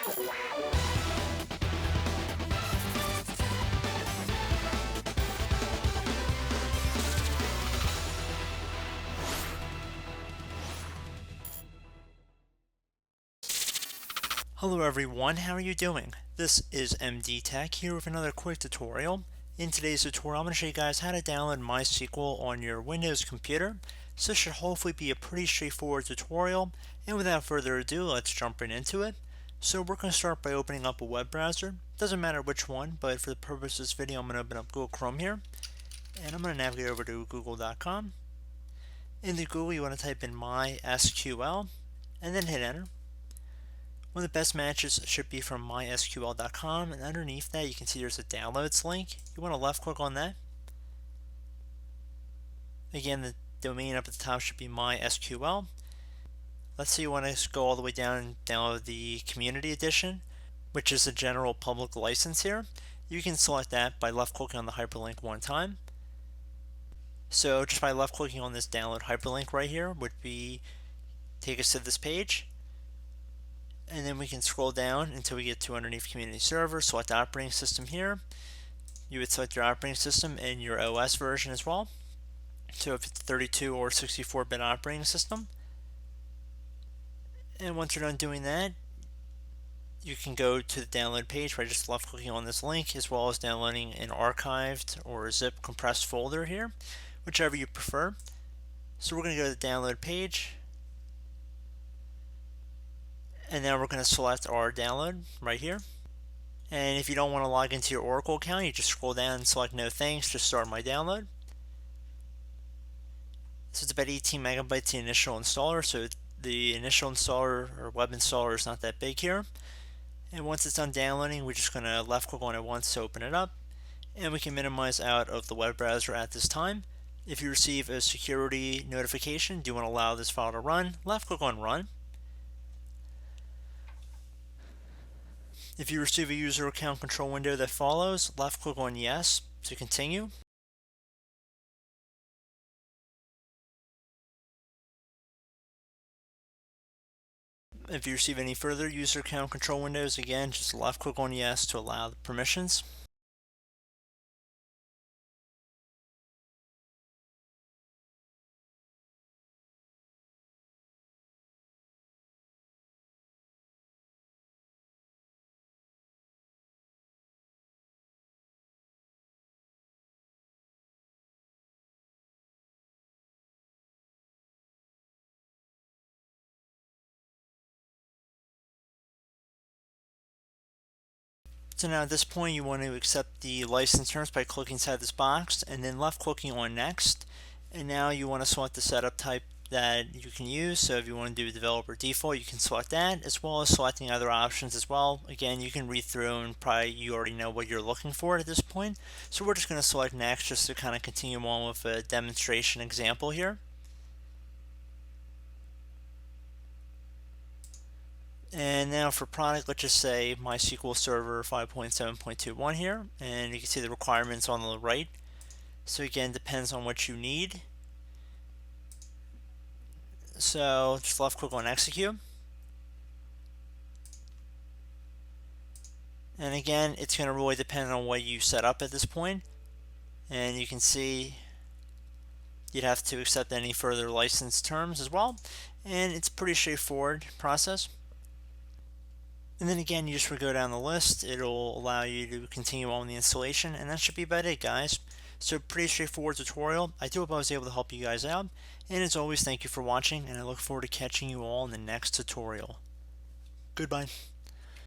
Hello everyone, how are you doing? This is MD Tech here with another quick tutorial. In today's tutorial, I'm going to show you guys how to download MySQL on your Windows computer. So this should hopefully be a pretty straightforward tutorial, and without further ado, let's jump right into it. So we're going to start by opening up a web browser. Doesn't matter which one, but for the purpose of this video, I'm going to open up Google Chrome here, and I'm going to navigate over to google.com. In the Google, you want to type in MySQL, and then hit enter. One of the best matches should be from mysql.com, and underneath that you can see there's a downloads link. You want to left click on that. Again, the domain up at the top should be MySQL. Let's say you want to go all the way down and download the Community Edition, which is the general public license here. You can select that by left clicking on the hyperlink one time. So just by left clicking on this download hyperlink right here would be take us to this page. And then we can scroll down until we get to underneath community server, select operating system here. You would select your operating system and your OS version as well. So if it's 32 or 64-bit operating system. And once you're done doing that, you can go to the download page by just left clicking on this link, as well as downloading an archived or zip compressed folder here, whichever you prefer. So we're going to go to the download page. And now we're going to select our download right here. And if you don't want to log into your Oracle account, you just scroll down and select no thanks, just start my download. So it's about 18 megabytes the initial installer, so the initial installer or web installer is not that big here. And once it's done downloading, we're just going to left click on it once to open it up. And we can minimize out of the web browser at this time. If you receive a security notification, do you want to allow this file to run? Left click on run. If you receive a user account control window that follows, left click on yes to continue. If you receive any further user account control windows, again, just left click on yes to allow the permissions. So now at this point you want to accept the license terms by clicking inside this box and then left clicking on next. And now you want to select the setup type that you can use. So if you want to do developer default, you can select that, as well as selecting other options as well. Again, you can read through and probably you already know what you're looking for at this point. So we're just going to select next just to kind of continue on with a demonstration example here. And now for product, let's just say MySQL Server 5.7.21 here, and you can see the requirements on the right. So again, depends on what you need. So just left click on execute. And again, it's going to really depend on what you set up at this point. And you can see you'd have to accept any further license terms as well. And it's a pretty straightforward process. And then again, you just would go down the list. It'll allow you to continue on the installation, and that should be about it, guys. So pretty straightforward tutorial. I do hope I was able to help you guys out. And as always, thank you for watching, and I look forward to catching you all in the next tutorial. Goodbye.